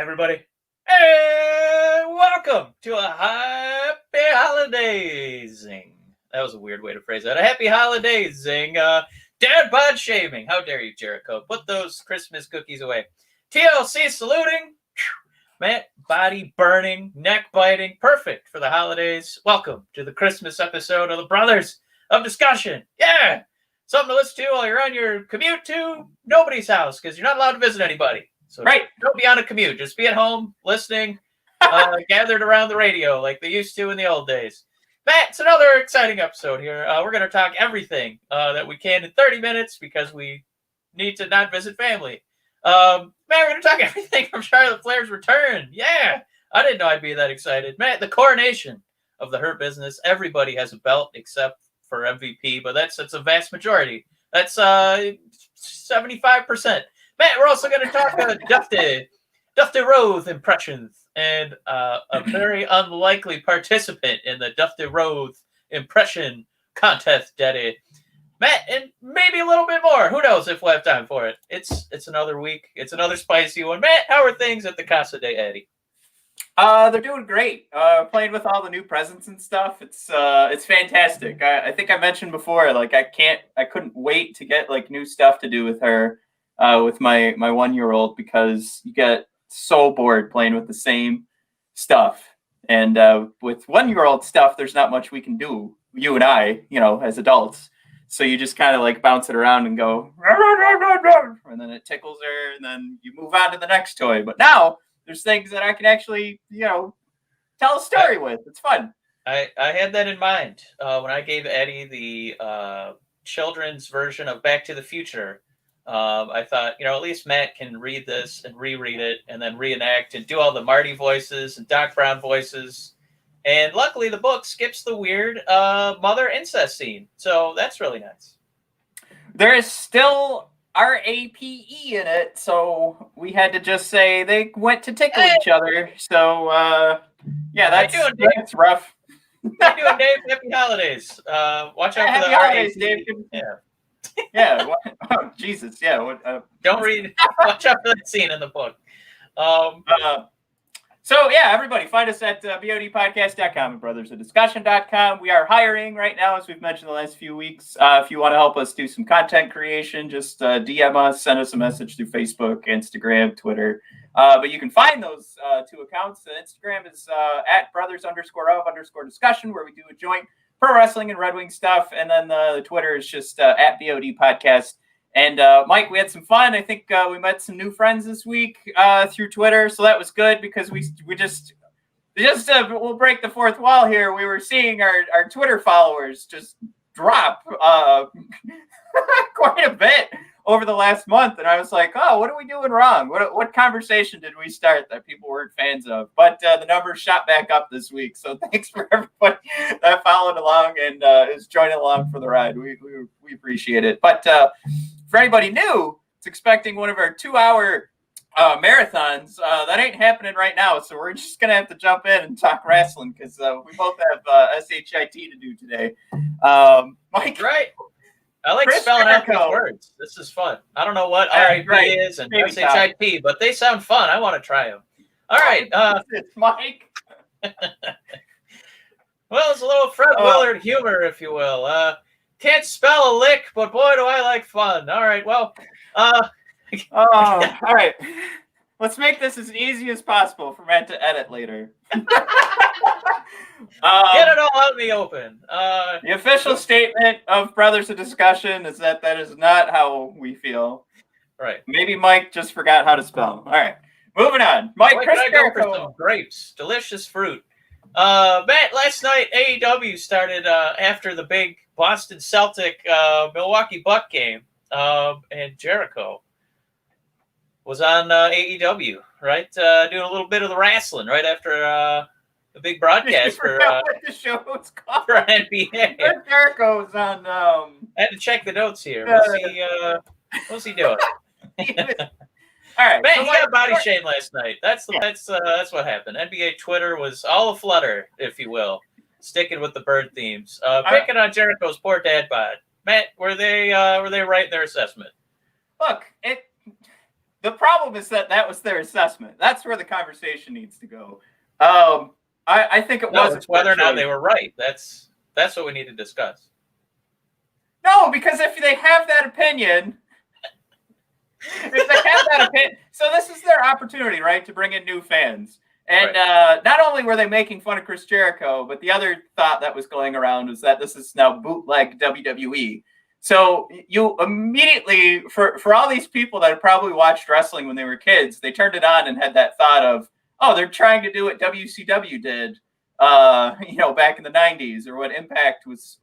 everybody. And welcome to a happy holidays-ing. That was a weird way to phrase that. A happy holidays-ing. Dad bod shaming. How dare you, Jericho? Put those Christmas cookies away. TLC saluting. Matt, body burning, neck biting. Perfect for the holidays. Welcome to the Christmas episode of the Brothers of Discussion. Yeah! Something to listen to while you're on your commute to nobody's house because you're not allowed to visit anybody. So don't be on a commute. Just be at home, listening, gathered around the radio like they used to in the old days. Matt, it's another exciting episode here. We're going to talk everything that we can in 30 minutes because we need to not visit family. Matt, we're going to talk everything from Charlotte Flair's return. Yeah, I didn't know I'd be that excited. Matt, the coronation of the Hurt Business. Everybody has a belt except for MVP, but that's a vast majority. That's 75%. Matt, we're also going to talk Dusty Rhodes impressions and a very unlikely participant in the Dusty Rhodes impression contest, Daddy. Matt, and maybe a little bit more. Who knows if we'll have time for it. It's another week. It's another spicy one. Matt, how are things at the Casa de Eddie? They're doing great. Playing with all the new presents and stuff. It's fantastic. I think I mentioned before, like I couldn't wait to get like new stuff to do with her, with my 1-year-old, because you get so bored playing with the same stuff. And with 1-year-old stuff, there's not much we can do, you and I, as adults. So you just kind of like bounce it around and go, and then it tickles her, and then you move on to the next toy. But now there's things that I can actually, tell a story with. It's fun. I had that in mind when I gave Eddie the children's version of Back to the Future. I thought, at least Matt can read this and reread it and then reenact and do all the Marty voices and Doc Brown voices. And luckily, the book skips the weird mother incest scene. So that's really nice. There is still RAPE in it, so we had to just say they went to tickle each other. So, that's rough. How you doing, Dave? Happy holidays. Watch out for the holidays, Dave. Yeah. Yeah. Oh, Jesus. Yeah. Don't read. Watch out for that scene in the book. So, everybody, find us at bodpodcast.com and brothersofdiscussion.com. We are hiring right now, as we've mentioned the last few weeks. If you want to help us do some content creation, just DM us, send us a message through Facebook, Instagram, Twitter. But you can find those two accounts. The Instagram is at brothers_of_discussion, where we do a joint pro wrestling and Red Wing stuff. And then the Twitter is just at BODpodcast. And Mike, we had some fun. I think we met some new friends this week through Twitter, so that was good because we just we'll break the fourth wall here. We were seeing our Twitter followers just drop quite a bit over the last month, and I was like, oh, what are we doing wrong? What conversation did we start that people weren't fans of? But the numbers shot back up this week, so thanks for everybody that followed along and is joining along for the ride. We appreciate it. But for anybody new, it's expecting one of our 2-hour marathons. That ain't happening right now, so we're just going to have to jump in and talk wrestling because we both have SHIT to do today. Mike? Right. I like Chris spelling out these words. This is fun. I don't know what RIP is and SHIT, but they sound fun. I want to try them. All right. It's Mike. Well, it's a little Fred Willard humor, if you will. Can't spell a lick, but boy, do I like fun. All right, well. All right. Let's make this as easy as possible for Matt to edit later. Get it all out in the open. The official statement of Brothers of Discussion is that is not how we feel. Right. Maybe Mike just forgot how to spell. All right. Moving on. Mike, Chris Jericho. Go for some grapes. Delicious fruit. Matt, last night AEW started after the big Boston Celtic Milwaukee Buck game, and Jericho was on AEW, right? Doing a little bit of the wrestling right after the big broadcast for what the show was called for NBA. Jericho was on. I had to check the notes here. What's he doing? All right, man, so he got body shamed last night. That's what happened. NBA Twitter was all aflutter, if you will, sticking with the bird themes, picking on Jericho's poor dad bod. Matt, were they right in their assessment? Look, the problem is that was their assessment. That's where the conversation needs to go. I think it was it's whether or not they were right. That's what we need to discuss. No, because if they have that opinion, so this is their opportunity, right, to bring in new fans. And not only were they making fun of Chris Jericho, but the other thought that was going around was that this is now bootleg WWE. So you immediately, for all these people that had probably watched wrestling when they were kids, they turned it on and had that thought of, oh, they're trying to do what WCW did, back in the 90s, or what Impact was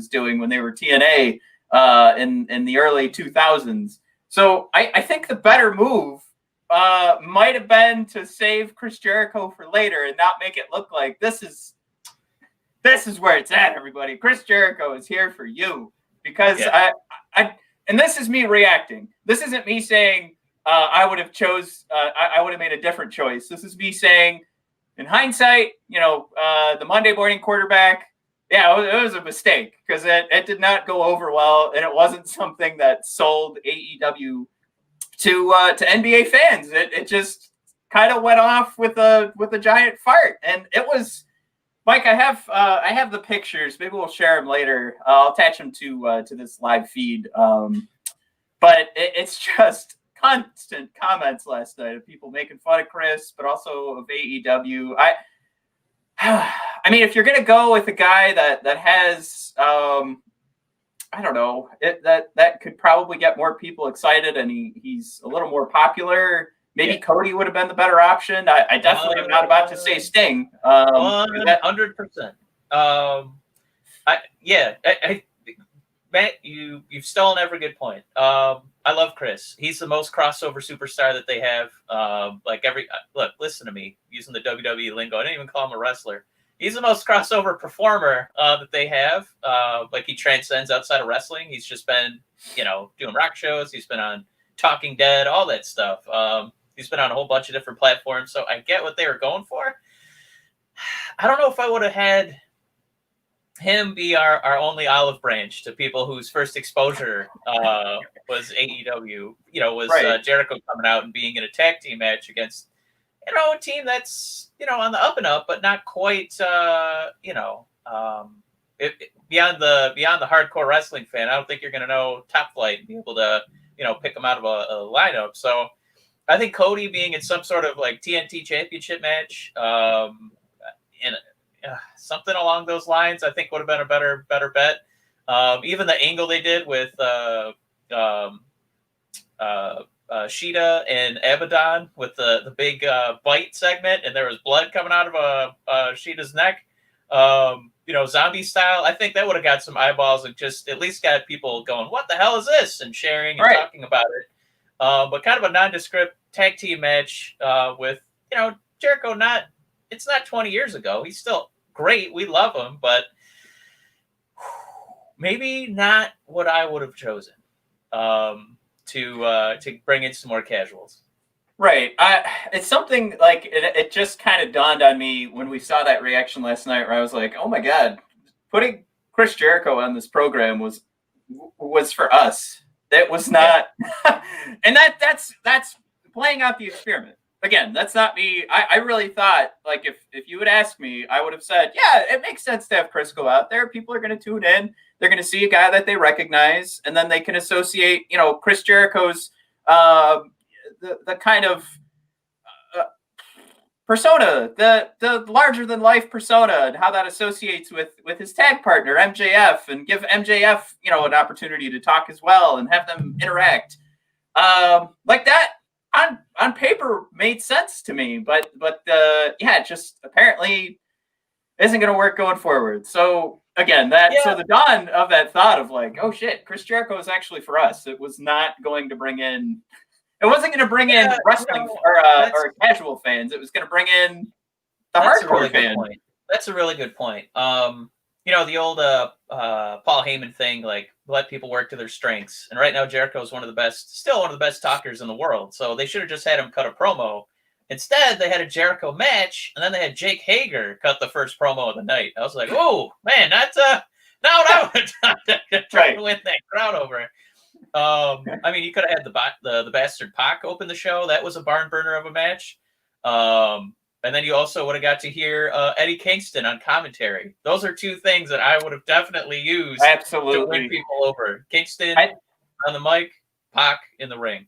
doing when they were TNA in the early 2000s. So I think the better move might have been to save Chris Jericho for later and not make it look like this is where it's at, everybody. Chris Jericho is here for you. Because I and this is me reacting. This isn't me saying I would have made a different choice. This is me saying, in hindsight, the Monday morning quarterback, it was a mistake because it did not go over well, and it wasn't something that sold AEW to NBA fans. It just kind of went off with a giant fart, and it was. Mike, I have the pictures. Maybe we'll share them later. I'll attach them to this live feed. But it's just constant comments last night of people making fun of Chris, but also of AEW. I mean, if you're gonna go with a guy that has, I don't know, that could probably get more people excited, and he's a little more popular. Maybe Cody would have been the better option. I definitely am not about to say Sting. 100%. Matt, you've stolen every good point. I love Chris. He's the most crossover superstar that they have. Look, listen to me using the WWE lingo. I didn't even call him a wrestler. He's the most crossover performer that they have. He transcends outside of wrestling. He's just been, doing rock shows. He's been on Talking Dead, all that stuff. He's been on a whole bunch of different platforms, so I get what they were going for. I don't know if I would have had him be our only olive branch to people whose first exposure was AEW. Jericho coming out and being in a tag team match against, a team that's, on the up and up, but not quite, beyond the hardcore wrestling fan. I don't think you're going to know Top Flight and be able to, pick them out of a lineup. So I think Cody being in some sort of TNT championship match, something along those lines, I think would have been a better bet. Even the angle they did with Sheeta and Abaddon with the big bite segment, and there was blood coming out of Sheeta's neck, zombie style. I think that would have got some eyeballs and just at least got people going, "What the hell is this?" and sharing and talking about it. But kind of a nondescript tag team match with, Jericho. It's not 20 years ago. He's still great. We love him, but maybe not what I would have chosen to bring in some more casuals. Right. It's something it just kind of dawned on me when we saw that reaction last night, where I was like, oh my God, putting Chris Jericho on this program was for us. That was not, and that's playing out the experiment. Again, that's not me. I really thought, if you would ask me, I would have said, yeah, it makes sense to have Chris go out there. People are going to tune in. They're going to see a guy that they recognize, and then they can associate, Chris Jericho's the kind of persona, the larger than life persona, and how that associates with his tag partner MJF, and give MJF an opportunity to talk as well and have them interact that on paper made sense to me, but it just apparently isn't going to work going forward. So again, so the dawn of that thought of oh shit, Chris Jericho is actually for us. It was not going to bring in. It wasn't going to bring in wrestling or casual fans. It was going to bring in the hardcore fans. That's a really good point. The old Paul Heyman thing, let people work to their strengths. And right now, Jericho is still one of the best talkers in the world. So they should have just had him cut a promo. Instead, they had a Jericho match, and then they had Jake Hager cut the first promo of the night. I was like, "Oh man, that's not what I would try to win that crowd over." I mean, you could have had the Bastard Pac open the show. That was a barn burner of a match. And then you also would have got to hear Eddie Kingston on commentary. Those are two things that I would have definitely used to win people over. Kingston on the mic, Pac in the ring.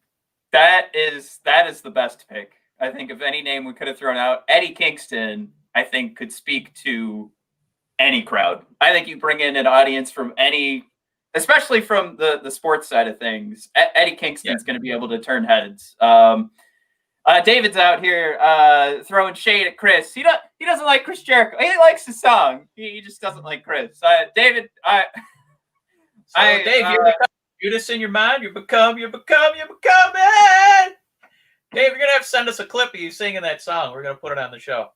That is the best pick. I think of any name we could have thrown out, Eddie Kingston, I think, could speak to any crowd. I think you bring in an audience from any, especially from the sports side of things. Eddie Kingston's going to be able to turn heads. David's out here throwing shade at Chris. He doesn't like Chris Jericho. He likes the song. He just doesn't like Chris. David, Dave, you become Judas in your mind. You become it. Dave, you're gonna have to send us a clip of you singing that song. We're gonna put it on the show.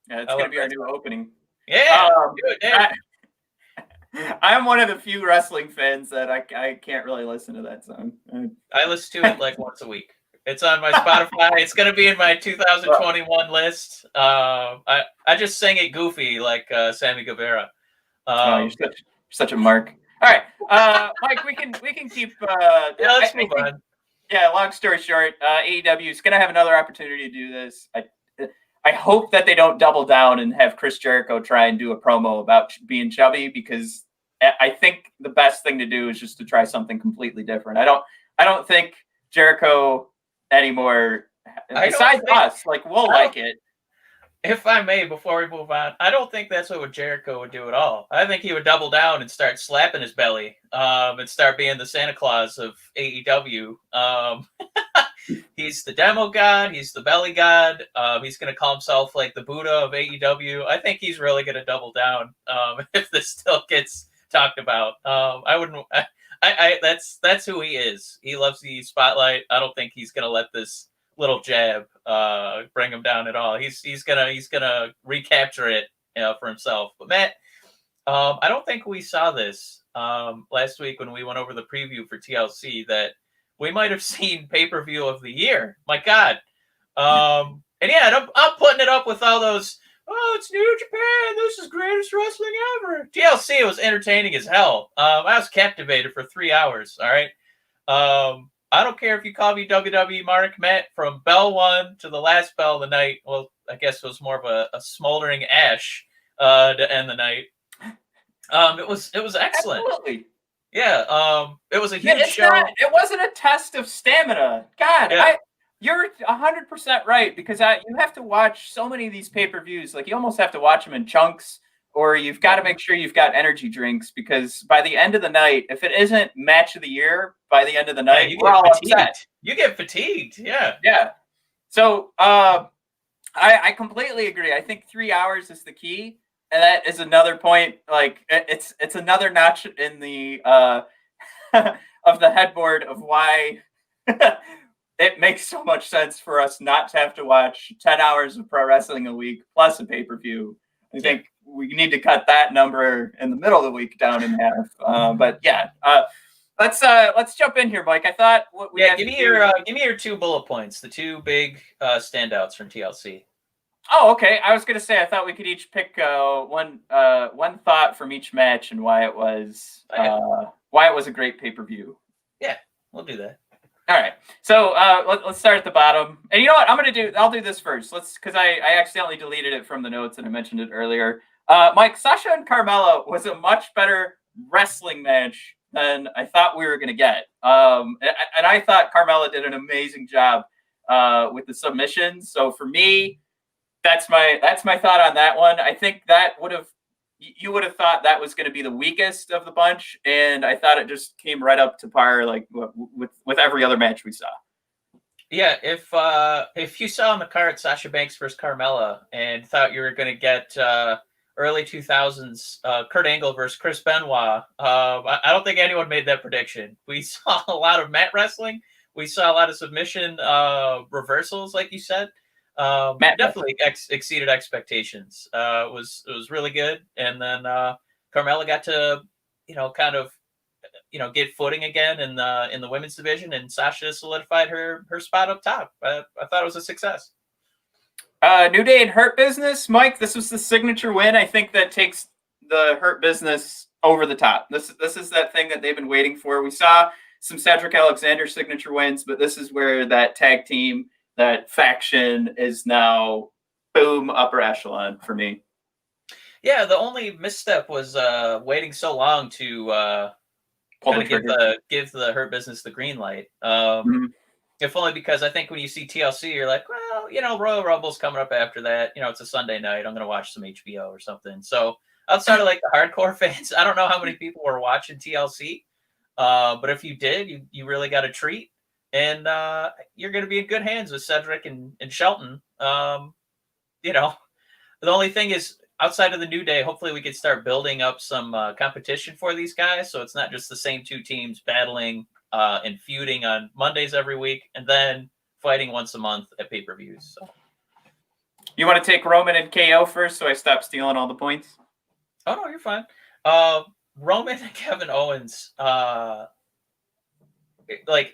Yeah, it's gonna be our new opening. Yeah, do it, Dave. I'm one of the few wrestling fans that I can't really listen to that song. I listen to it like once a week. It's on my Spotify. It's going to be in my 2021 list. I just sang it goofy like Sammy Guevara. You're such a mark. All right, Mike, we can keep. Let's move on. Yeah, long story short, AEW is going to have another opportunity to do this. I hope that they don't double down and have Chris Jericho try and do a promo about being chubby, because I think the best thing to do is just to try something completely different. I don't think Jericho anymore, besides us, we'll like it. If I may, before we move on, I don't think that's what Jericho would do at all. I think he would double down and start slapping his belly, and start being the Santa Claus of AEW. He's the demo god. He's the belly god. He's going to call himself like the Buddha of AEW. I think he's really going to double down if this still gets talked about. I wouldn't. That's who he is. He loves the spotlight. I don't think he's gonna let this little jab bring him down at all. He's gonna recapture it for himself. But Matt, I don't think we saw this last week when we went over the preview for TLC, that we might have seen pay-per-view of the year. My God. And yeah, I'm putting it up with all those. Oh, it's New Japan. This is greatest wrestling ever. TLC was entertaining as hell. I was captivated for 3 hours. All right. I don't care if you call me WWE Mark, Matt, from bell one to the last bell of the night. Well, I guess it was more of a smoldering ash to end the night. It was excellent. Absolutely. Yeah. It was a huge show. It wasn't a test of stamina. God, yeah. You're 100% right, because you have to watch so many of these pay-per-views. Like, you almost have to watch them in chunks, or you've got to make sure you've got energy drinks, because by the end of the night, if it isn't match of the year, by the end of the night, we're all upset. You get fatigued. Yeah. Yeah. So I completely agree. I think 3 hours is the key. And that is another point. Like, it's another notch in the of the headboard of why it makes so much sense for us not to have to watch 10 hours of pro wrestling a week plus a pay-per-view. I think we need to cut that number in the middle of the week down in half. But yeah, let's jump in here, Mike. I thought give me your 2 bullet points, the 2 big standouts from TLC. Oh, okay. I was gonna say I thought we could each pick one thought from each match and why it was a great pay-per-view. Yeah, we'll do that. All right, so let's start at the bottom. And you know what? I'll do this first. Because I accidentally deleted it from the notes and I mentioned it earlier. Mike, Sasha and Carmella was a much better wrestling match than I thought we were going to get. And I thought Carmella did an amazing job with the submissions. So for me, that's my thought on that one. I think that you would have thought that was going to be the weakest of the bunch, and I thought it just came right up to par, like with every other match we saw. Yeah, if you saw on the card Sasha Banks versus Carmella and thought you were going to get early 2000s Kurt Angle versus Chris Benoit, I don't think anyone made that prediction. We saw a lot of mat wrestling. We saw a lot of submission reversals, like you said. Definitely exceeded expectations. It was really good, and then Carmella got to get footing again in the women's division, and Sasha solidified her spot up top. I thought it was a success. New Day and Hurt Business, Mike. This was the signature win. I think that takes the Hurt Business over the top. This is that thing that they've been waiting for. We saw some Cedric Alexander signature wins, but this is where that tag team, that faction is now boom, upper echelon for me. Yeah, the only misstep was waiting so long to kind of give the Hurt Business the green light. If only because I think when you see TLC, you're like, well, Royal Rumble's coming up after that. It's a Sunday night. I'm going to watch some HBO or something. So outside of like the hardcore fans, I don't know how many people were watching TLC. But if you did, you really got a treat. And you're going to be in good hands with Cedric and Shelton. The only thing is, outside of the New Day, hopefully we could start building up some competition for these guys. So it's not just the same two teams battling and feuding on Mondays every week and then fighting once a month at pay-per-views. So. You want to take Roman and KO first so I stop stealing all the points? Oh, no, you're fine. Roman and Kevin Owens,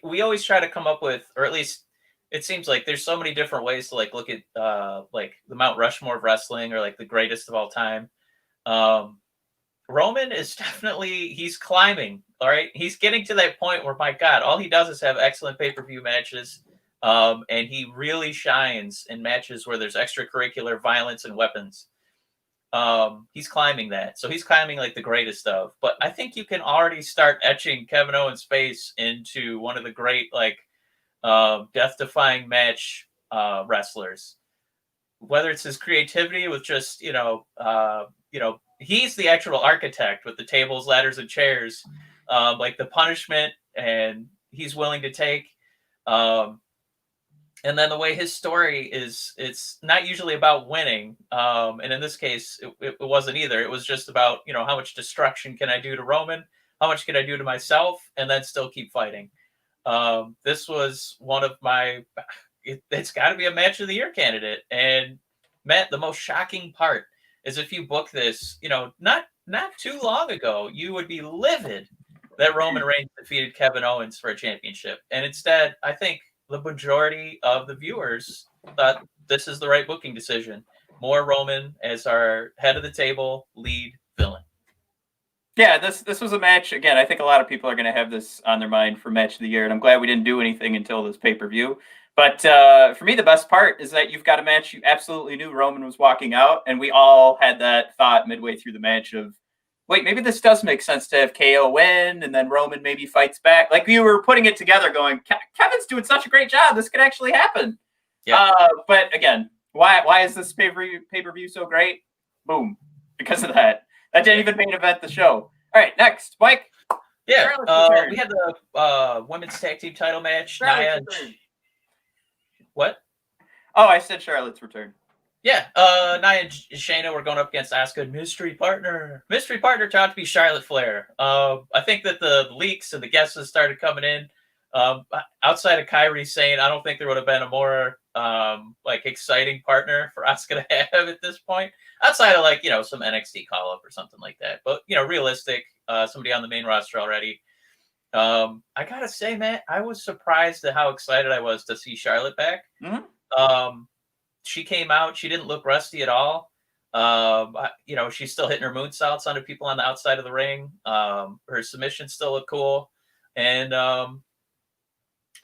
we always try to come up with, or at least it seems like there's so many different ways to look at the Mount Rushmore of wrestling or the greatest of all time. Roman is he's climbing. All right. He's getting to that point where, my God, all he does is have excellent pay-per-view matches. And he really shines in matches where there's extracurricular violence and weapons. He's climbing that. So he's climbing the greatest of. But I think you can already start etching Kevin Owens' face into one of the great death-defying match wrestlers. Whether it's his creativity with just he's the actual architect with the tables, ladders, and chairs, the punishment, and he's willing to take. And then the way his story is, it's not usually about winning. And in this case, it wasn't either. It was just about, how much destruction can I do to Roman? How much can I do to myself? And then still keep fighting. This was one of my, it's got to be a match of the year candidate. And Matt, the most shocking part is if you book this, not too long ago, you would be livid that Roman Reigns defeated Kevin Owens for a championship. And instead, I think the majority of the viewers thought this is the right booking decision. More Roman as our head of the table, lead villain. Yeah, this was a match. Again, I think a lot of people are going to have this on their mind for match of the year, and I'm glad we didn't do anything until this pay-per-view. But for me, the best part is that you've got a match you absolutely knew Roman was walking out, and we all had that thought midway through the match of, wait, maybe this does make sense to have KO win, and then Roman maybe fights back. We were putting it together going, Kevin's doing such a great job. This could actually happen. Yeah. But again, why is this pay-per-view so great? Boom. Because of that. That didn't even main event the show. All right, next, Mike. Yeah, we had the women's tag team title match. What? Oh, I said Charlotte's return. Yeah, Nia and Shayna were going up against Asuka. Mystery partner turned out to be Charlotte Flair. I think that the leaks and the guesses started coming in. Outside of Kyrie saying, I don't think there would have been a more exciting partner for Asuka to have at this point. Outside of some NXT call up or something like that. But realistic, somebody on the main roster already. I gotta say, Matt, I was surprised at how excited I was to see Charlotte back. Mm-hmm. She came out. She didn't look rusty at all. She's still hitting her moonsaults onto people on the outside of the ring. Her submissions still look cool. And I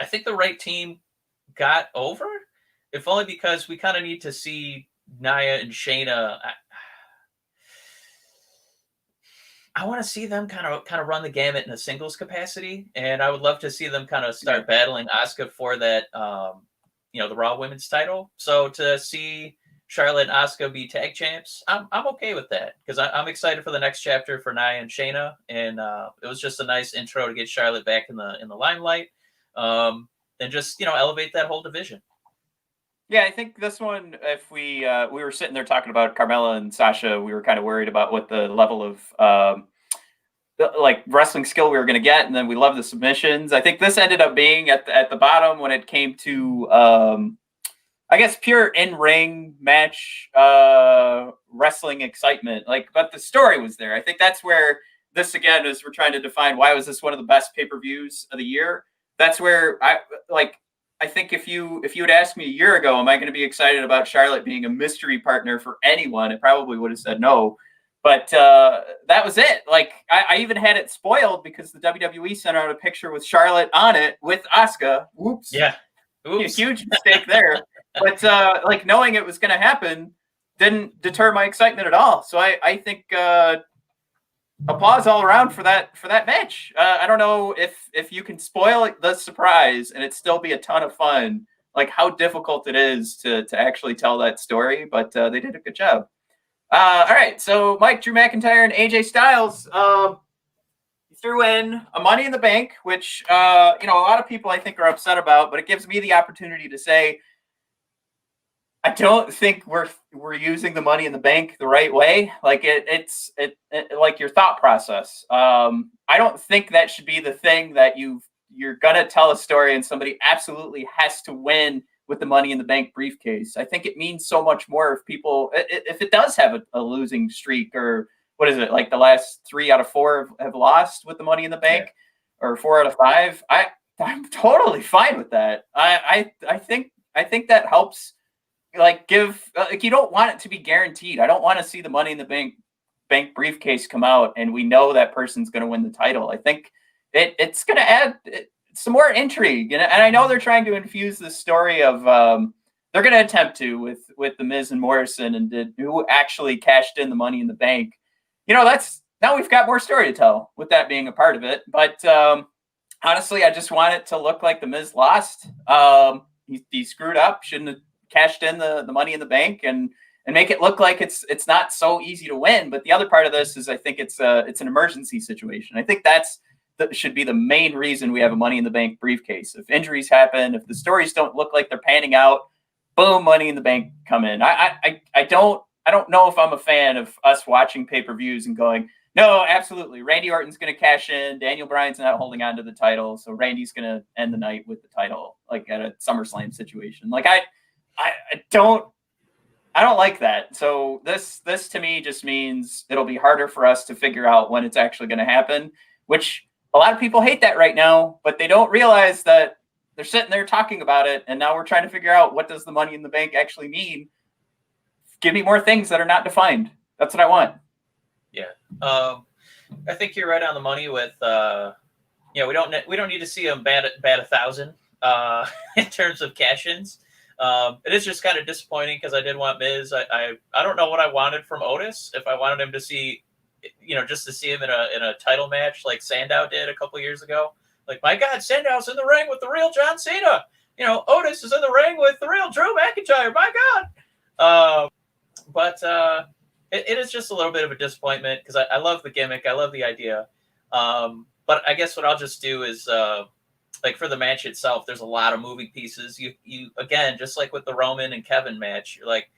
think the right team got over, if only because we kind of need to see Nia and Shayna. I want to see them kind of run the gamut in a singles capacity. And I would love to see them kind of start battling Asuka for that, the Raw Women's title. So to see Charlotte and Asuka be tag champs, I'm okay with that because I'm excited for the next chapter for Nia and Shayna, and it was just a nice intro to get Charlotte back in the limelight, and just elevate that whole division. Yeah, I think this one, if we were sitting there talking about Carmella and Sasha, we were kind of worried about what the level of wrestling skill we were going to get, and then we love the submissions. I think this ended up being at the bottom when it came to I guess pure in-ring match wrestling excitement. But the story was there. I think that's where this again is. We're trying to define why was this one of the best pay-per-views of the year. That's where I think if you had asked me a year ago, am I going to be excited about Charlotte being a mystery partner for anyone? I probably would have said no. But that was it. Like I even had it spoiled because the WWE sent out a picture with Charlotte on it with Asuka. Whoops. Yeah. Oops. Huge mistake there. But like knowing it was going to happen didn't deter my excitement at all. So I think applause all around for that match. I don't know if you can spoil the surprise and it still be a ton of fun. Like how difficult it is to actually tell that story, but they did a good job. All right, so Mike, Drew McIntyre, and AJ Styles threw in a Money in the Bank, which a lot of people I think are upset about, but it gives me the opportunity to say I don't think we're using the Money in the Bank the right way. Like it's like your thought process. I don't think that should be the thing that you're gonna tell a story and somebody absolutely has to win with the Money in the Bank briefcase. I think it means so much more if it does have a losing streak, or what is it, like the last 3 out of 4 have lost with the Money in the Bank, or 4 out of 5. I'm totally fine with that. I think that helps. Like you don't want it to be guaranteed. I don't want to see the Money in the Bank briefcase come out and we know that person's going to win the title. I think it's going to add some more intrigue, and I know they're trying to infuse the story of they're going to attempt to with the Miz and Morrison and who actually cashed in the Money in the Bank. That's now we've got more story to tell with that being a part of it. But honestly, I just want it to look like the Miz lost. He screwed up, shouldn't have cashed in the Money in the Bank, and make it look like it's not so easy to win. But the other part of this is I think it's an emergency situation. I think that should be the main reason we have a Money in the Bank briefcase. If injuries happen, if the stories don't look like they're panning out, boom, Money in the Bank come in. I don't know if I'm a fan of us watching pay-per-views and going, no, absolutely, Randy Orton's going to cash in. Daniel Bryan's not holding on to the title, so Randy's going to end the night with the title, like at a SummerSlam situation. Like I don't like that. So this to me just means it'll be harder for us to figure out when it's actually going to happen, which a lot of people hate that right now, but they don't realize that they're sitting there talking about it, and now we're trying to figure out what does the Money in the Bank actually mean. Give me more things that are not defined. That's what I want. Yeah. I think you're right on the money with we don't need to see them bat 1,000 in terms of cash-ins. It is just kind of disappointing because I did want Miz. I don't know what I wanted from Otis. If I wanted him to see, just to see him in a title match like Sandow did a couple years ago. Like, my God, Sandow's in the ring with the real John Cena. Otis is in the ring with the real Drew McIntyre. My God. But it is just a little bit of a disappointment because I love the gimmick. I love the idea. But I guess what I'll just do is like for the match itself, there's a lot of moving pieces. You again, just like with the Roman and Kevin match, you're like,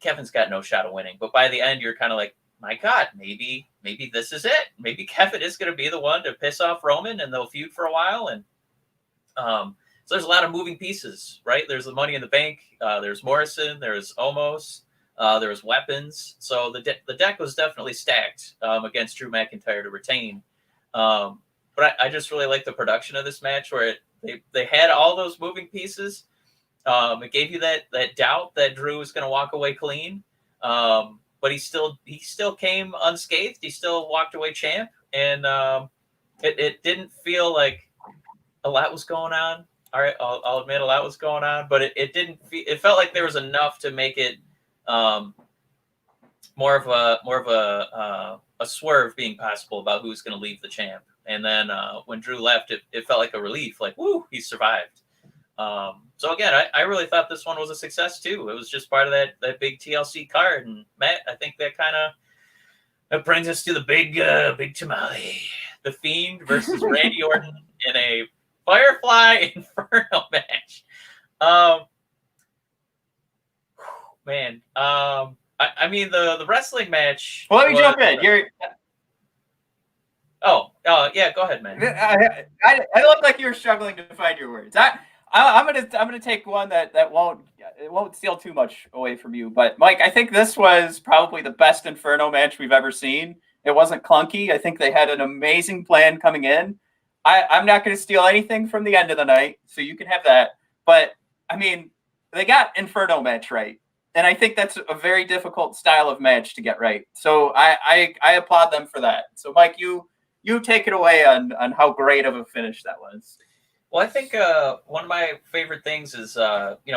Kevin's got no shot of winning. But by the end, you're kind of like, my God, maybe this is it. Maybe Kevin is going to be the one to piss off Roman and they'll feud for a while. And so there's a lot of moving pieces, right? There's the Money in the Bank. There's Morrison. There's Omos. There was weapons. So the deck was definitely stacked against Drew McIntyre to retain. But I just really like the production of this match where they had all those moving pieces. It gave you that doubt that Drew was going to walk away clean. But he still came unscathed. He still walked away champ. And it didn't feel like a lot was going on. All right, I'll admit a lot was going on, but it didn't. It felt like there was enough to make it more of a swerve being possible about who's going to leave the champ. And then when Drew left, it felt like a relief. Like, woo, he survived. So again, I really thought this one was a success too. It was just part of that big TLC card. And Matt, I think that brings us to the big tamale, The Fiend versus Randy Orton in a Firefly Inferno match. Man, I mean the wrestling match. Well, let me jump in. Yeah, go ahead, man. I look like you're struggling to find your words. I'm gonna take one that won't steal too much away from you. But Mike, I think this was probably the best Inferno match we've ever seen. It wasn't clunky. I think they had an amazing plan coming in. I'm not going to steal anything from the end of the night, so you can have that. But I mean, they got Inferno match right. And I think that's a very difficult style of match to get right. So I applaud them for that. So Mike, you take it away on how great of a finish that was. Well, I think one of my favorite things is,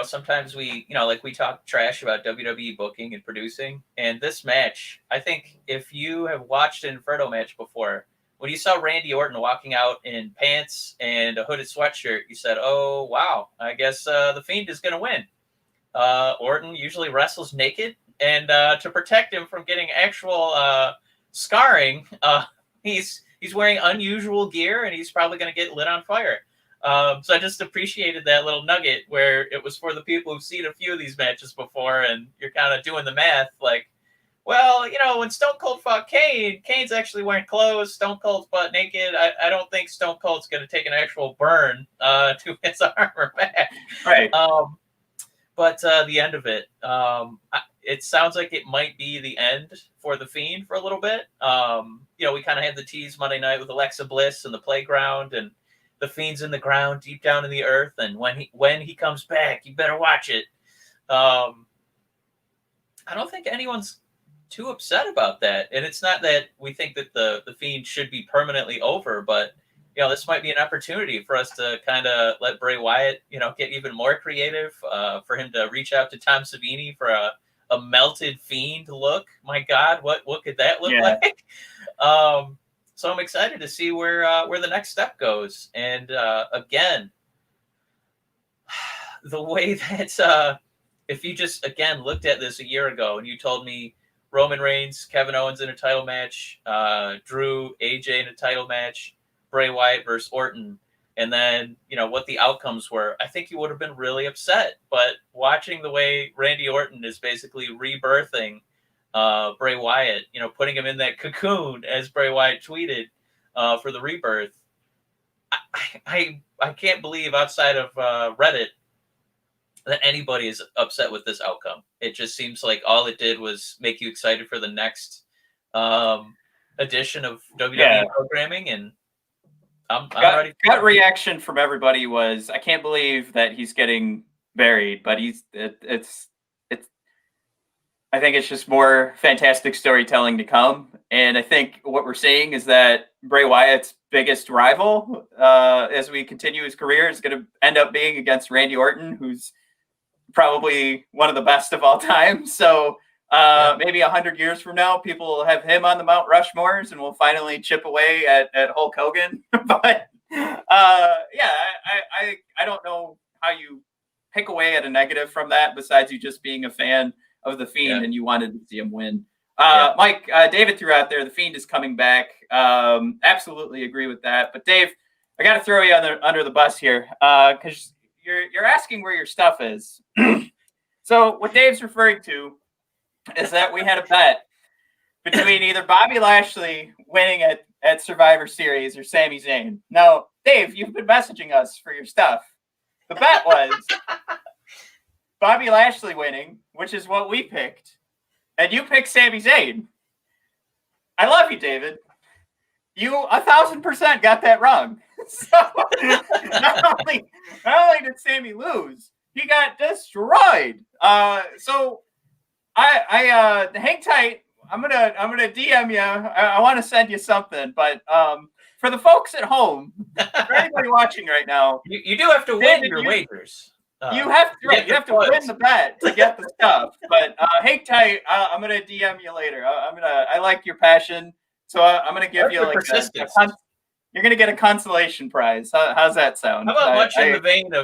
sometimes we, like we talk trash about WWE booking and producing. And this match, I think if you have watched an Inferno match before, when you saw Randy Orton walking out in pants and a hooded sweatshirt, you said, oh, wow, I guess The Fiend is going to win. Orton usually wrestles naked. And to protect him from getting actual scarring, he's wearing unusual gear and he's probably going to get lit on fire. So I just appreciated that little nugget where it was for the people who've seen a few of these matches before, and you're kind of doing the math like, well, when Stone Cold fought Kane, Kane's actually wearing clothes. Stone Cold's butt naked. I don't think Stone Cold's going to take an actual burn to his arm or back. Right. But the end of it, it sounds like it might be the end for The Fiend for a little bit. We kind of had the tease Monday night with Alexa Bliss and the playground, and The Fiend's in the ground, deep down in the earth, and when he comes back, you better watch it. I don't think anyone's too upset about that, and it's not that we think that the Fiend should be permanently over, but this might be an opportunity for us to kind of let Bray Wyatt, get even more creative, for him to reach out to Tom Savini for a melted Fiend look. My God, what could that look like? So I'm excited to see where the next step goes. And again, the way that if you just again looked at this a year ago and you told me Roman Reigns, Kevin Owens in a title match, Drew, AJ in a title match, Bray Wyatt versus Orton, and then what the outcomes were, I think you would have been really upset. But watching the way Randy Orton is basically rebirthing Bray Wyatt, putting him in that cocoon, as Bray Wyatt tweeted, for the rebirth. I can't believe outside of Reddit that anybody is upset with this outcome. It just seems like all it did was make you excited for the next edition of WWE programming, and I'm ready. Gut reaction from everybody was, I can't believe that he's getting buried, but it's I think it's just more fantastic storytelling to come. And I think what we're seeing is that Bray Wyatt's biggest rival, as we continue his career, is going to end up being against Randy Orton, who's probably one of the best of all time. So maybe 100 years from now, people will have him on the Mount Rushmores and we'll finally chip away at Hulk Hogan. But I don't know how you pick away at a negative from that, besides you just being a fan of the Fiend and you wanted to see him win. Mike, David threw out there, the Fiend is coming back. Absolutely agree with that. But Dave, I got to throw you under the bus here, because you're asking where your stuff is. So what Dave's referring to is that we had a bet between either Bobby Lashley winning at Survivor Series or Sami Zayn. Now, Dave, you've been messaging us for your stuff. The bet was Bobby Lashley winning, which is what we picked, and you picked Sami Zayn. I love you, David. You 1,000% got that wrong. So not only did Sami lose, he got destroyed. So I hang tight. I'm gonna DM you. I want to send you something, but for the folks at home, for anybody watching right now, you do have to win your wagers. You have to win the bet to get the stuff. But hang tight. I'm gonna DM you later. I like your passion, so I'm gonna give you like you're gonna get a consolation prize. How's that sound? How about much in the vein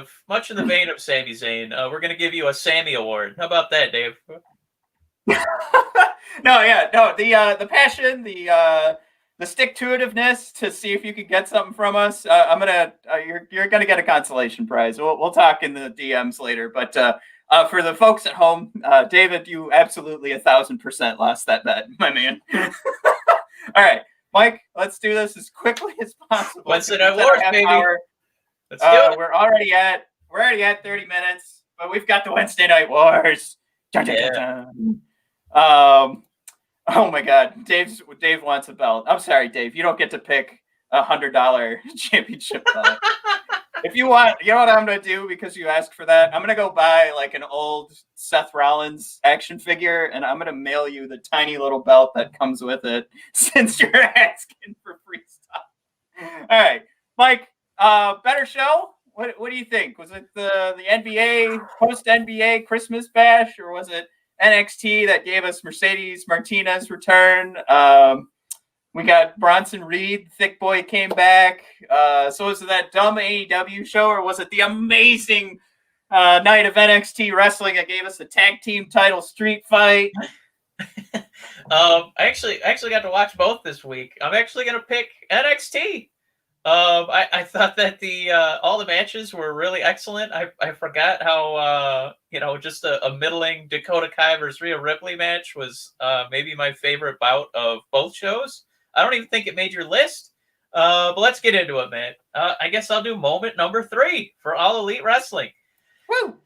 of Sami Zayn? We're gonna give you a Sammy Award. How about that, Dave? The passion, the stick-to-itiveness to see if you can get something from us. You're gonna get a consolation prize. We'll talk in the DMs later. But for the folks at home, David, you absolutely 1,000% lost that bet, my man. All right, Mike, let's do this as quickly as possible. Wednesday Night Wars, baby. Let's do it. We're already at 30 minutes, but we've got the Wednesday Night Wars. Dun, dun, dun, dun. Oh my God, Dave wants a belt. I'm sorry, Dave, you don't get to pick $100 championship belt. If you want, you know what I'm gonna do because you asked for that. I'm gonna go buy like an old Seth Rollins action figure, and I'm gonna mail you the tiny little belt that comes with it. Since you're asking for free stuff. All right, Mike. Better show. What do you think? Was it the NBA post NBA Christmas bash, or was it NXT that gave us Mercedes Martinez return? We got Bronson Reed, Thick Boy came back. So was it that dumb AEW show, or was it the amazing night of NXT wrestling that gave us the tag team title street fight? I actually got to watch both this week. I'm actually gonna pick NXT. I thought that the all the matches were really excellent. I forgot how just a middling Dakota Kai versus Rhea Ripley match was maybe my favorite bout of both shows. I don't even think it made your list. But let's get into it, man. I guess I'll do moment number 3 for All Elite Wrestling. Woo!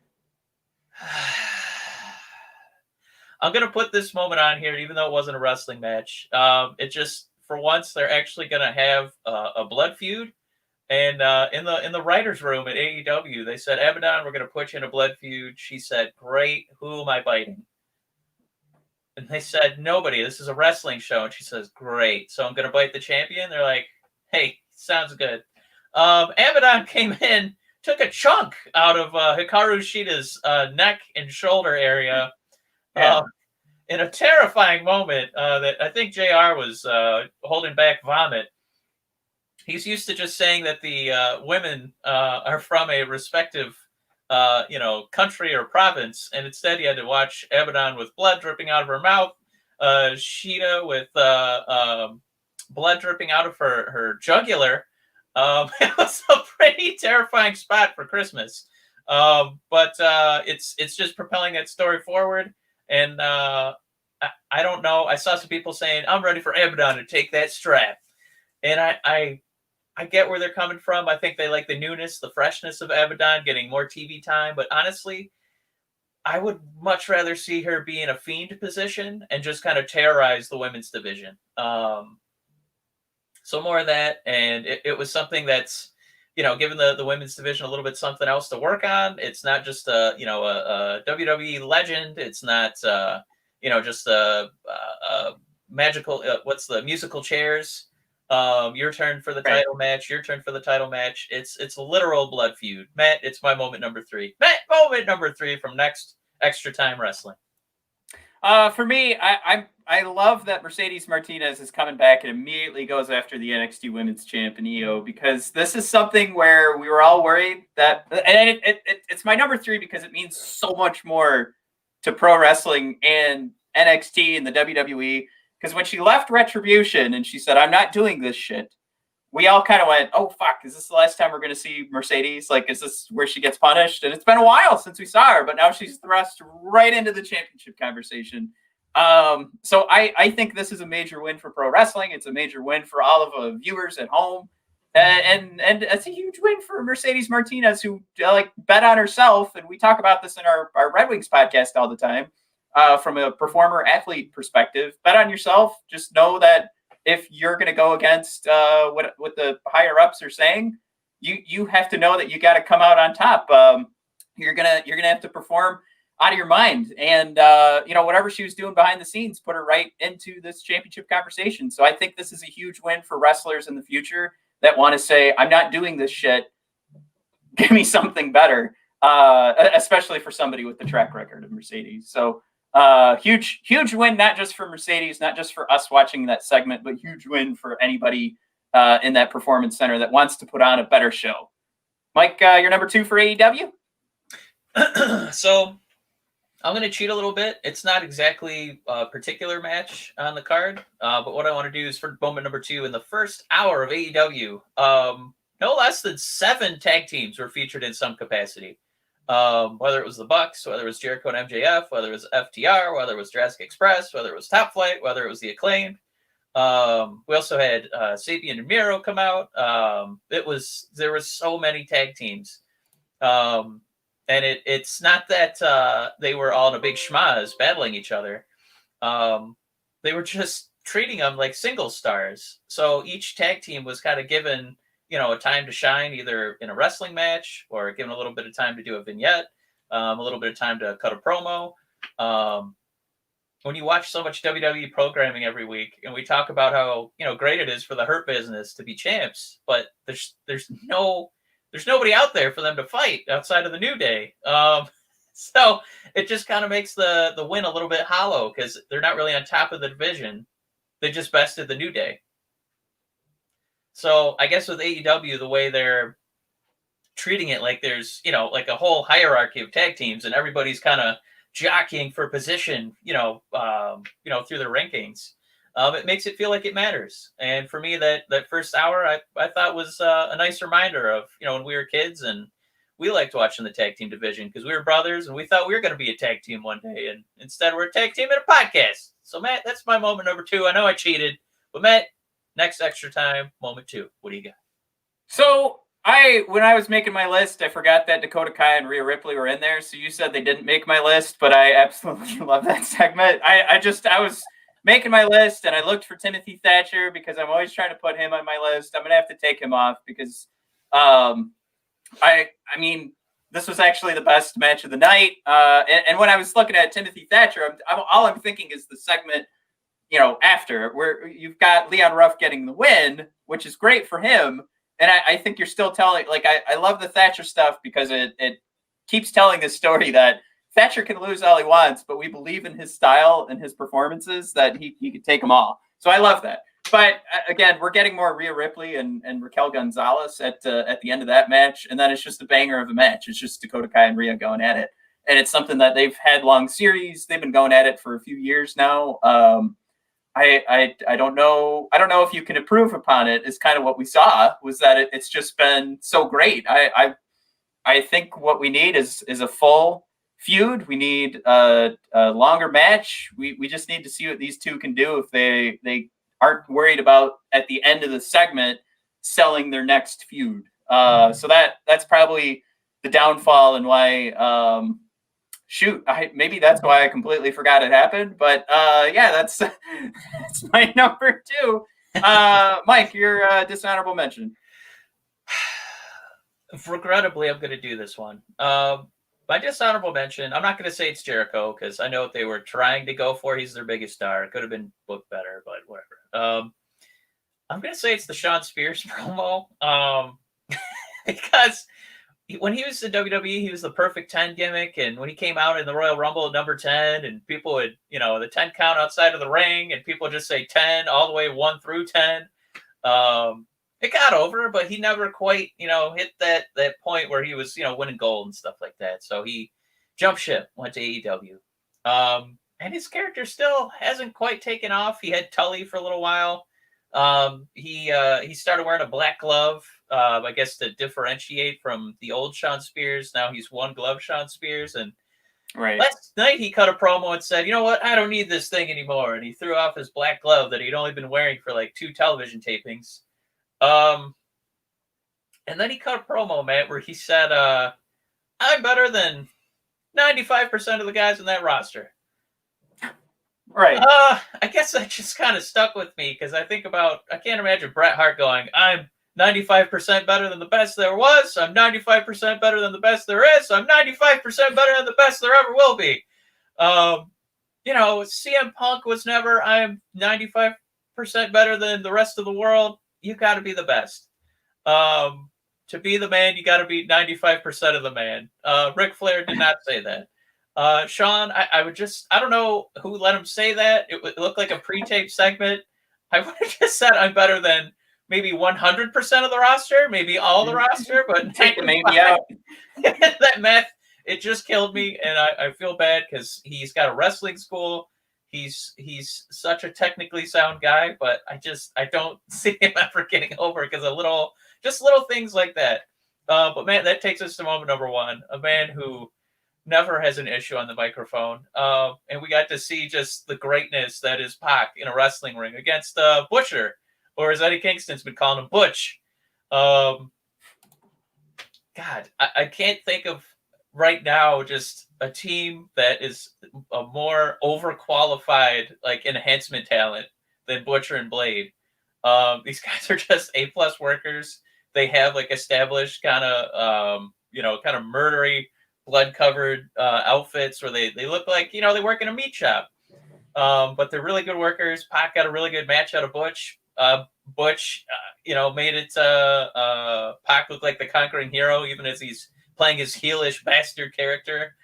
I'm going to put this moment on here, even though it wasn't a wrestling match. It just, for once, they're actually going to have a blood feud. And in the writer's room at AEW, they said, Abaddon, we're going to put you in a blood feud. She said, great. Who am I biting? And they said, nobody. This is a wrestling show. And she says, great. So I'm going to bite the champion. They're like, hey, sounds good. Abaddon came in, took a chunk out of Hikaru Shida's neck and shoulder area in a terrifying moment that I think JR was holding back vomit. He's used to just saying that the women are from a respective country or province, and instead he had to watch Abaddon with blood dripping out of her mouth, Shida with blood dripping out of her jugular. It was a pretty terrifying spot for Christmas, but it's just propelling that story forward. And I don't know. I saw some people saying, I'm ready for Abaddon to take that strap, and I get where they're coming from. I think they like the newness, the freshness of Abaddon, getting more TV time. But honestly, I would much rather see her be in a Fiend position and just kind of terrorize the women's division. So more of that. And it was something that's, given the women's division a little bit something else to work on. It's not just a WWE legend. It's not, just a magical, what's the musical chairs. Your turn for the title match. Your turn for the title match. It's a literal blood feud. Matt, it's my moment number 3. Matt, moment number 3 from Next Extra Time Wrestling. For me, I love that Mercedes Martinez is coming back and immediately goes after the NXT Women's Champ in EO, because this is something where we were all worried that, and it's my number 3 because it means so much more to pro wrestling and NXT and the WWE. Because when she left Retribution and she said, I'm not doing this shit, we all kind of went, oh, fuck, is this the last time we're going to see Mercedes? Like, is this where she gets punished? And it's been a while since we saw her, but now she's thrust right into the championship conversation. So I think this is a major win for pro wrestling. It's a major win for all of the viewers at home. And it's a huge win for Mercedes Martinez, who bet on herself. And we talk about this in our Red Wings podcast all the time. From a performer athlete perspective, bet on yourself. Just know that if you're going to go against what the higher ups are saying, you have to know that you got to come out on top. You're gonna have to perform out of your mind, and whatever she was doing behind the scenes put her right into this championship conversation. So I think this is a huge win for wrestlers in the future that want to say, I'm not doing this shit. Give me something better, especially for somebody with the track record of Mercedes. So. Huge win, not just for Mercedes, not just for us watching that segment, but huge win for anybody in that performance center that wants to put on a better show. Mike, your number 2 for AEW? So I'm going to cheat a little bit. It's not exactly a particular match on the card, but what I want to do is for moment number 2 in the first hour of AEW, no less than 7 tag teams were featured in some capacity. Whether it was the Bucks, whether it was Jericho and MJF, whether it was FTR, whether it was Jurassic Express, whether it was Top Flight, whether it was the Acclaimed. We also had Sapien and Miro come out. There was so many tag teams. And it's not that they were all in a big schmaz battling each other. They were just treating them like single stars. So each tag team was kind of given a time to shine, either in a wrestling match or given a little bit of time to do a vignette, a little bit of time to cut a promo. When you watch so much WWE programming every week, and we talk about how great it is for the Hurt Business to be champs, but there's nobody out there for them to fight outside of the New Day. So it just kind of makes the win a little bit hollow because they're not really on top of the division. They just bested the New Day. So I guess with AEW, the way they're treating it, like there's like a whole hierarchy of tag teams, and everybody's kind of jockeying for position, through the rankings. It makes it feel like it matters. And for me, that first hour, I thought was a nice reminder of when we were kids and we liked watching the tag team division because we were brothers and we thought we were going to be a tag team one day, and instead we're a tag team in a podcast. So Matt, that's my moment number 2. I know I cheated, but Matt, next extra time, moment 2. What do you got? So when I was making my list, I forgot that Dakota Kai and Rhea Ripley were in there. So you said they didn't make my list, but I absolutely love that segment. I was making my list and I looked for Timothy Thatcher because I'm always trying to put him on my list. I'm going to have to take him off because I mean, this was actually the best match of the night. And when I was looking at Timothy Thatcher, all I'm thinking is the segment, after where you've got Leon Ruff getting the win, which is great for him. And I think you're still telling, like, I love the Thatcher stuff because it keeps telling this story that Thatcher can lose all he wants, but we believe in his style and his performances that he could take them all. So I love that. But again, we're getting more Rhea Ripley and Raquel Gonzalez at the end of that match. And then it's just a banger of a match. It's just Dakota Kai and Rhea going at it. And it's something that they've had long series. They've been going at it for a few years now. I don't know. I don't know if you can improve upon it. Is kind of what we saw was that it's just been so great. I think what we need is a full feud. We need a longer match. We just need to see what these two can do if they aren't worried about at the end of the segment selling their next feud. So that's probably the downfall and why. Maybe that's why I completely forgot it happened. But that's my number 2. Mike, your dishonorable mention. Regrettably, I'm going to do this one. My dishonorable mention, I'm not going to say it's Jericho because I know what they were trying to go for. He's their biggest star. It could have been booked better, but whatever. I'm going to say it's the Shawn Spears promo because when he was in WWE, he was the perfect 10 gimmick. And when he came out in the Royal Rumble at number 10, and people would, the 10 count outside of the ring, and people just say 10 all the way 1 through 10. It got over, but he never quite, hit that point where he was, winning gold and stuff like that. So he jumped ship, went to AEW. And his character still hasn't quite taken off. He had Tully for a little while. He started wearing a black glove, I guess to differentiate from the old Shawn Spears. Now he's one glove Shawn Spears. And right. Last night he cut a promo and said, you know what? I don't need this thing anymore. And he threw off his black glove that he'd only been wearing for like 2 television tapings. And then he cut a promo, Matt, where he said, I'm better than 95% of the guys in that roster. Right. I guess that just kind of stuck with me because I can't imagine Bret Hart going, I'm 95% better than the best there was. I'm 95% better than the best there is. I'm 95% better than the best there ever will be. CM Punk was never, I'm 95% better than the rest of the world. You got to be the best. To be the man, you got to be 95% of the man. Ric Flair did not say that. Shawn, I don't know who let him say that. It looked like a pre-tape segment. I would have just said I'm better than maybe 100% of the roster, maybe all the roster, but take the maybe out. That math, it just killed me, and I feel bad because he's got a wrestling school. He's such a technically sound guy, but I don't see him ever getting over because of little things like that. But man, that takes us to moment number 1, a man who never has an issue on the microphone. And we got to see just the greatness that is Pac in a wrestling ring against Butcher, or as Eddie Kingston's been calling him, Butch. God, I can't think of right now just a team that is a more overqualified like enhancement talent than Butcher and Blade. These guys are just A+ workers. they have like established kind of kind of murdery, blood-covered outfits where they look like they work in a meat shop. But they're really good workers. Pac got a really good match out of Butch. Butch, made it Pac look like the conquering hero, even as he's playing his heelish bastard character.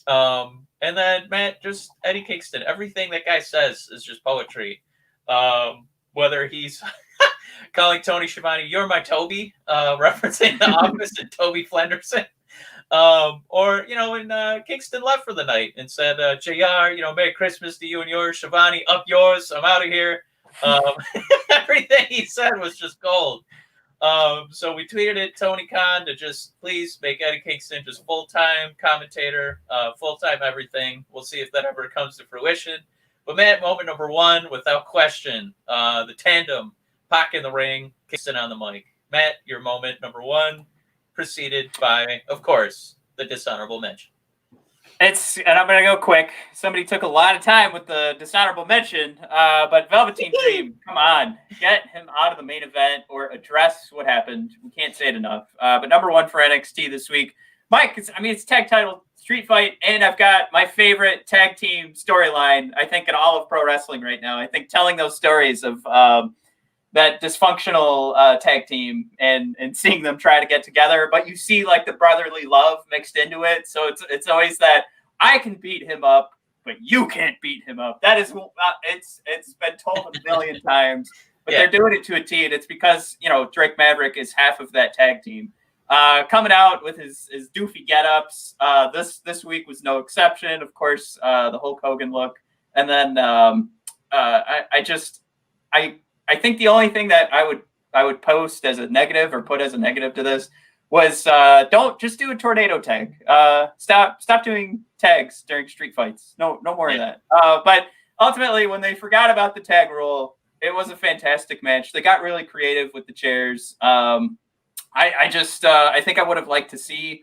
And then Matt, just Eddie Kingston. Everything that guy says is just poetry. Whether he's calling Tony Schiavone, "You're my Toby," referencing The Office and Toby Flenderson. Or when Kingston left for the night and said, "JR, Merry Christmas to you and yours. Schiavone, up yours. I'm out of here." Everything he said was just gold. So we tweeted at Tony Khan to just please make Eddie Kingston just full-time commentator, full-time everything. We'll see if that ever comes to fruition. But Matt, moment number one, without question, the tandem, Pac in the ring, Kingston on the mic. Matt, your moment number one, preceded by, of course, the dishonorable mention. And I'm going to go quick. Somebody took a lot of time with the dishonorable mention, but Velveteen Dream, come on. Get him out of the main event or address what happened. We can't say it enough. But number one for NXT this week. Mike, it's tag title street fight, and I've got my favorite tag team storyline, I think, in all of pro wrestling right now. I think telling those stories of that dysfunctional tag team and seeing them try to get together, but you see like the brotherly love mixed into it. So it's always that I can beat him up, but you can't beat him up. That is, it's been told a million times, but they're doing it to a T. And it's because, Drake Maverick is half of that tag team. Coming out with his doofy get-ups. This week was no exception. Of course, the Hulk Hogan look. And then I think the only thing that I would post as a negative or put as a negative to this was don't just do a tornado tag. Stop doing tags during street fights. No more of that. But ultimately, when they forgot about the tag rule, it was a fantastic match. They got really creative with the chairs. I think I would have liked to see.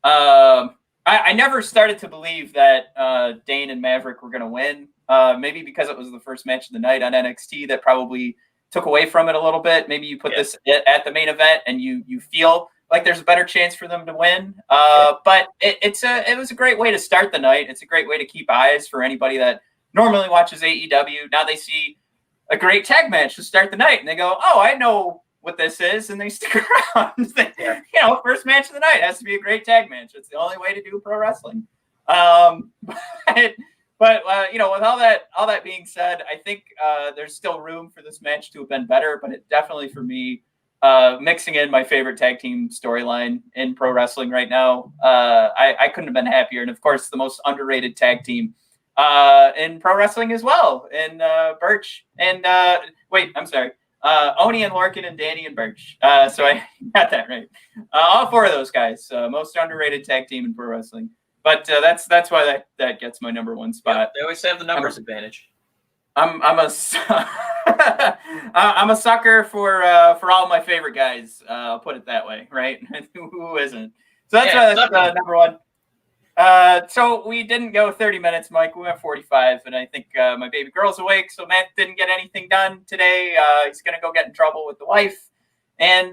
I never started to believe that Dane and Maverick were going to win. Maybe because it was the first match of the night on NXT, that probably took away from it a little bit. Maybe you put this at the main event and you feel like there's a better chance for them to win. But it was a great way to start the night. It's a great way to keep eyes for anybody that normally watches AEW. Now they see a great tag match to start the night and they go, "Oh, I know what this is," and they stick around. First match of the night has to be a great tag match. It's the only way to do pro wrestling. But with all that being said, I think there's still room for this match to have been better. But it definitely, for me, mixing in my favorite tag team storyline in pro wrestling right now, I couldn't have been happier. And of course, the most underrated tag team in pro wrestling as well, in Birch and Oni and Lorcan and Danny and Birch. So I got that right. All four of those guys, most underrated tag team in pro wrestling. But that's why that gets my number one spot. Yeah, they always have the numbers advantage. I'm a sucker for all my favorite guys. I'll put it that way, right? Who isn't? So that's number one. So we didn't go 30 minutes, Mike. We went 45, and I think my baby girl's awake, so Matt didn't get anything done today. He's gonna go get in trouble with the wife, and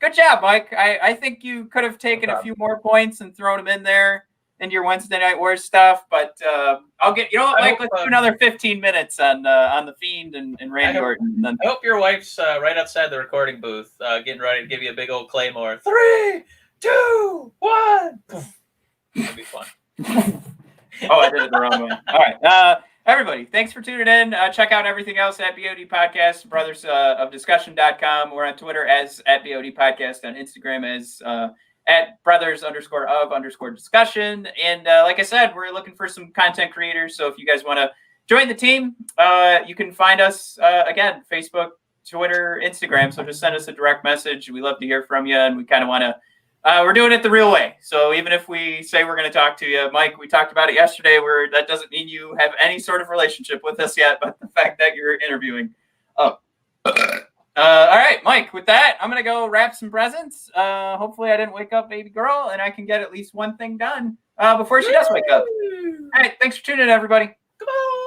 good job, Mike. I think you could have taken a few more points and thrown them in there into your Wednesday Night Wars stuff, but I'll get. You know what, Mike? Let's do another 15 minutes on the Fiend and Randy Orton. And then I hope your wife's right outside the recording booth, getting ready to give you a big old Claymore. 3, 2, 1. That'd be fun. I did it the wrong way. All right. Everybody, thanks for tuning in. Check out everything else at BOD Podcast, Brothers of Discussion.com. We're on Twitter as at BOD Podcast, on Instagram as at brothers_of_discussion. And like I said, we're looking for some content creators. So if you guys want to join the team, you can find us, again, Facebook, Twitter, Instagram. So just send us a direct message. We love to hear from you. And we kind of want to, we're doing it the real way. So even if we say we're going to talk to you, Mike, we talked about it yesterday, where that doesn't mean you have any sort of relationship with us yet, but the fact that you're interviewing. All right, Mike, with that, I'm going to go wrap some presents. Hopefully I didn't wake up baby girl and I can get at least one thing done before she does wake up. All right, thanks for tuning in, everybody. Come on.